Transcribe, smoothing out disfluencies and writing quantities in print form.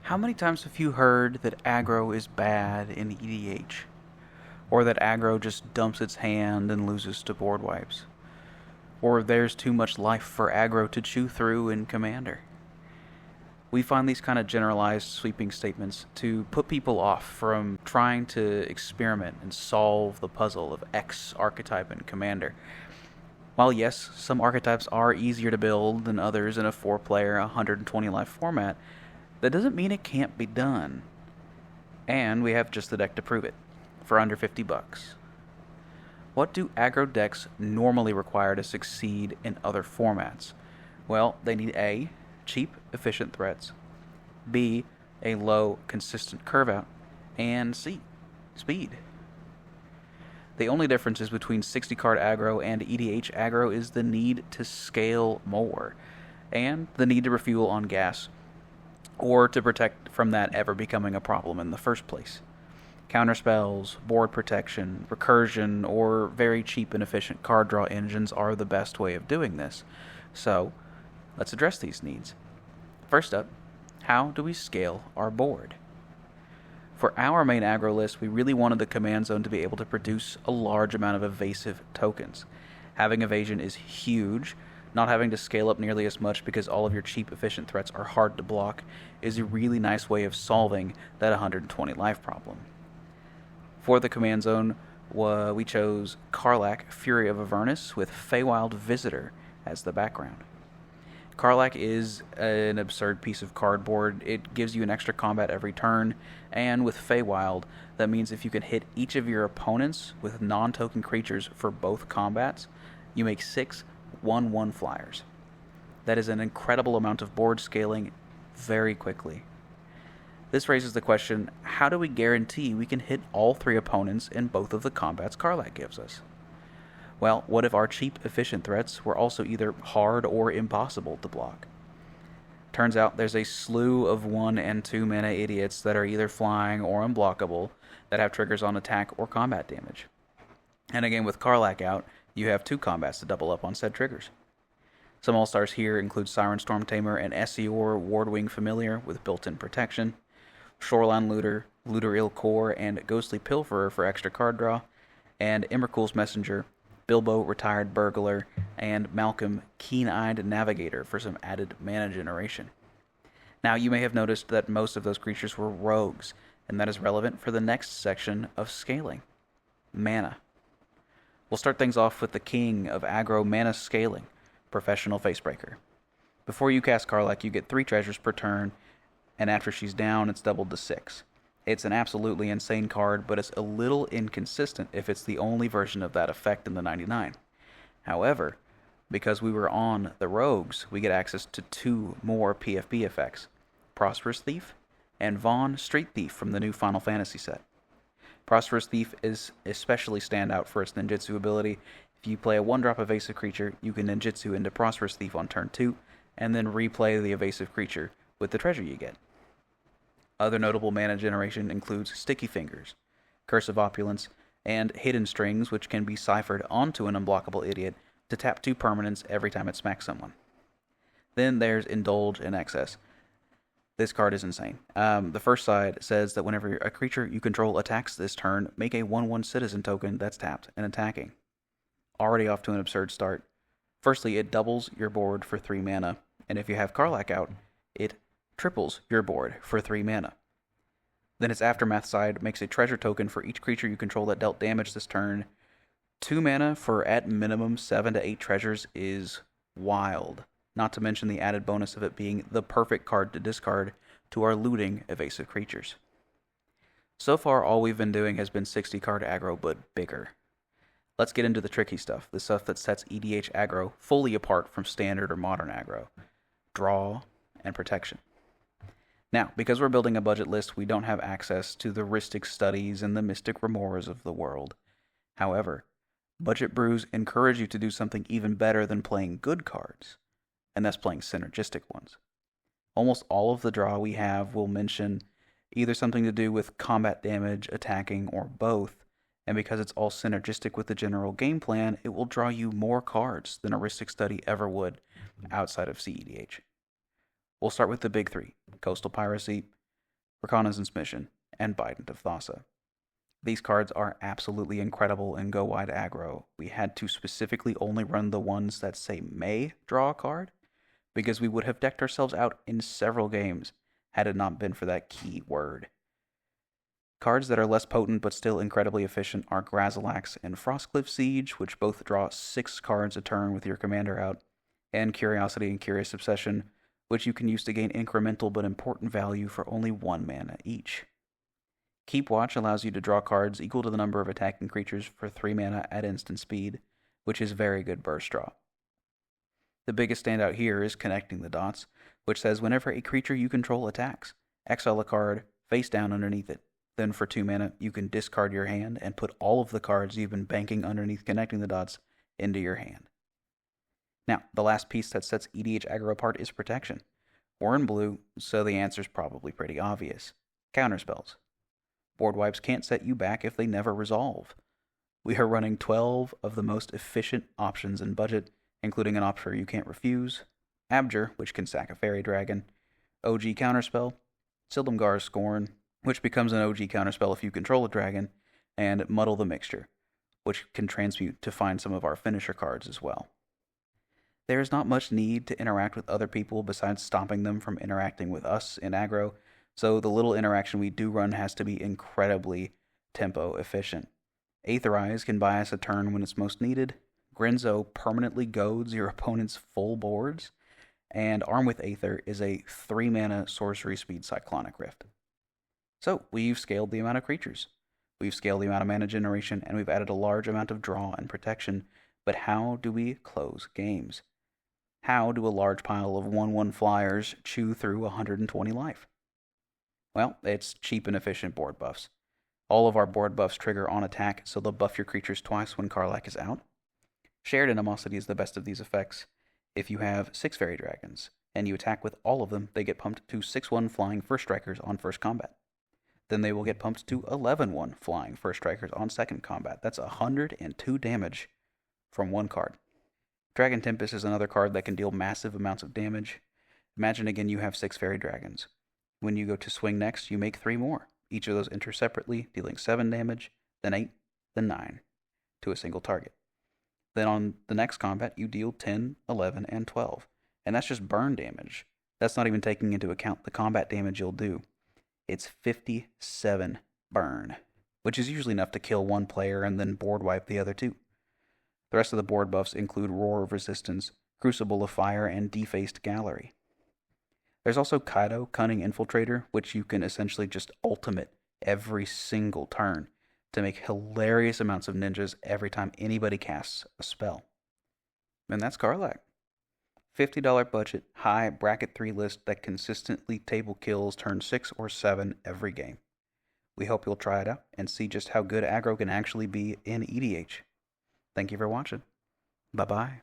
How many times have you heard that aggro is bad in EDH? Or that aggro just dumps its hand and loses to board wipes? Or there's too much life for aggro to chew through in Commander? We find these kind of generalized sweeping statements to put people off from trying to experiment and solve the puzzle of X archetype in Commander. While yes, some archetypes are easier to build than others in a 4-player, 120 life format, that doesn't mean it can't be done. And we have just the deck to prove it, for under $50. What do aggro decks normally require to succeed in other formats? Well, they need A, cheap, efficient threats, B, a low, consistent curve out, and C, speed. The only differences between 60 card aggro and EDH aggro is the need to scale more, and the need to refuel on gas, or to protect from that ever becoming a problem in the first place. Counterspells, board protection, recursion, or very cheap and efficient card draw engines are the best way of doing this. So, let's address these needs. First up, how do we scale our board? For our main aggro list, we really wanted the command zone to be able to produce a large amount of evasive tokens. Having evasion is huge. Not having to scale up nearly as much because all of your cheap, efficient threats are hard to block is a really nice way of solving that 120 life problem. For the command zone, we chose Karlach, Fury of Avernus, with Feywild Visitor as the background. Karlach is an absurd piece of cardboard. It gives you an extra combat every turn, and with Feywild, that means if you can hit each of your opponents with non-token creatures for both combats, you make 6 1/1 flyers. That is an incredible amount of board scaling very quickly. This raises the question, how do we guarantee we can hit all 3 opponents in both of the combats Karlach gives us? Well, what if our cheap, efficient threats were also either hard or impossible to block? Turns out there's a slew of 1 and 2 mana idiots that are either flying or unblockable that have triggers on attack or combat damage. And again, with Karlach out, you have 2 combats to double up on said triggers. Some all-stars here include Siren Storm Tamer and Essior Wardwing Familiar with built-in protection, Shoreline Looter, Looter Ill Core, and Ghostly Pilferer for extra card draw, and Emrakul's Messenger, Bilbo Retired Burglar, and Malcolm Keen-Eyed Navigator for some added mana generation. Now, you may have noticed that most of those creatures were rogues, and that is relevant for the next section of scaling, mana. We'll start things off with the king of aggro mana scaling, Professional Facebreaker. Before you cast Karlach, you get 3 treasures per turn, and after she's down, it's doubled to 6. It's an absolutely insane card, but it's a little inconsistent if it's the only version of that effect in the 99. However, because we were on the rogues, we get access to 2 more PFP effects, Prosperous Thief and Vaughn Street Thief from the new Final Fantasy set. Prosperous Thief is especially standout for its ninjutsu ability. If you play a 1-drop evasive creature, you can ninjutsu into Prosperous Thief on turn 2, and then replay the evasive creature with the treasure you get. Other notable mana generation includes Sticky Fingers, Curse of Opulence, and Hidden Strings, which can be ciphered onto an unblockable idiot to tap 2 permanents every time it smacks someone. Then there's Indulge in Excess. This card is insane. The first side says that whenever a creature you control attacks this turn, make a 1/1 citizen token that's tapped and attacking. Already off to an absurd start. Firstly, it doubles your board for 3 mana, and if you have Karlach out, it triples your board for 3 mana. Then its Aftermath side makes a treasure token for each creature you control that dealt damage this turn. 2 mana for at minimum 7 to 8 treasures is wild. Not to mention the added bonus of it being the perfect card to discard to our looting evasive creatures. So far, all we've been doing has been 60 card aggro, but bigger. Let's get into the tricky stuff, the stuff that sets EDH aggro fully apart from standard or modern aggro. Draw and protection. Now, because we're building a budget list, we don't have access to the Rhystic Studies and the Mystic Remores of the world. However, budget brews encourage you to do something even better than playing good cards, and that's playing synergistic ones. Almost all of the draw we have will mention either something to do with combat damage, attacking, or both, and because it's all synergistic with the general game plan, it will draw you more cards than a Rhystic Study ever would outside of CEDH. We'll start with the big 3, Coastal Piracy, Reconnaissance Mission, and Bident of Thassa. These cards are absolutely incredible in Go Wide aggro. We had to specifically only run the ones that say may draw a card, because we would have decked ourselves out in several games had it not been for that key word. Cards that are less potent but still incredibly efficient are Grazilax and Frostcliff Siege, which both draw 6 cards a turn with your commander out, and Curiosity and Curious Obsession, which you can use to gain incremental but important value for only 1 mana each. Keep Watch allows you to draw cards equal to the number of attacking creatures for 3 mana at instant speed, which is very good burst draw. The biggest standout here is Connecting the Dots, which says whenever a creature you control attacks, exile a card face down underneath it. Then for 2 mana, you can discard your hand and put all of the cards you've been banking underneath Connecting the Dots into your hand. Now, the last piece that sets EDH aggro apart is protection. We're in blue, so the answer's probably pretty obvious. Counterspells. Board wipes can't set you back if they never resolve. We are running 12 of the most efficient options in budget, including an Option You Can't Refuse, Abjure, which can sack a Fairy Dragon, OG Counterspell, Sildamgar's Scorn, which becomes an OG counterspell if you control a dragon, and Muddle the Mixture, which can transmute to find some of our finisher cards as well. There is not much need to interact with other people besides stopping them from interacting with us in aggro, so the little interaction we do run has to be incredibly tempo efficient. Aetherize can buy us a turn when it's most needed, Grinzo permanently goads your opponent's full boards, and Arm with Aether is a 3 mana sorcery speed Cyclonic Rift. So, we've scaled the amount of creatures, we've scaled the amount of mana generation, and we've added a large amount of draw and protection, but how do we close games? How do a large pile of 1/1 flyers chew through 120 life? Well, it's cheap and efficient board buffs. All of our board buffs trigger on attack, so they'll buff your creatures twice when Karlach is out. Shared Animosity is the best of these effects. If you have 6 Fairy Dragons, and you attack with all of them, they get pumped to 6/1 flying first strikers on first combat. Then they will get pumped to 11/1 flying first strikers on second combat. That's 102 damage from one card. Dragon Tempest is another card that can deal massive amounts of damage. Imagine again you have 6 Fairy Dragons. When you go to swing next, you make 3 more. Each of those enter separately, dealing 7 damage, then 8, then 9, to a single target. Then on the next combat, you deal 10, 11, and 12. And that's just burn damage. That's not even taking into account the combat damage you'll do. It's 57 burn, which is usually enough to kill one player and then board wipe the other 2. The rest of the board buffs include Roar of Resistance, Crucible of Fire, and Defaced Gallery. There's also Kaido, Cunning Infiltrator, which you can essentially just ultimate every single turn to make hilarious amounts of ninjas every time anybody casts a spell. And that's Karlach. $50 budget, high bracket 3 list that consistently table kills turn 6 or 7 every game. We hope you'll try it out and see just how good aggro can actually be in EDH. Thank you for watching. Bye-bye.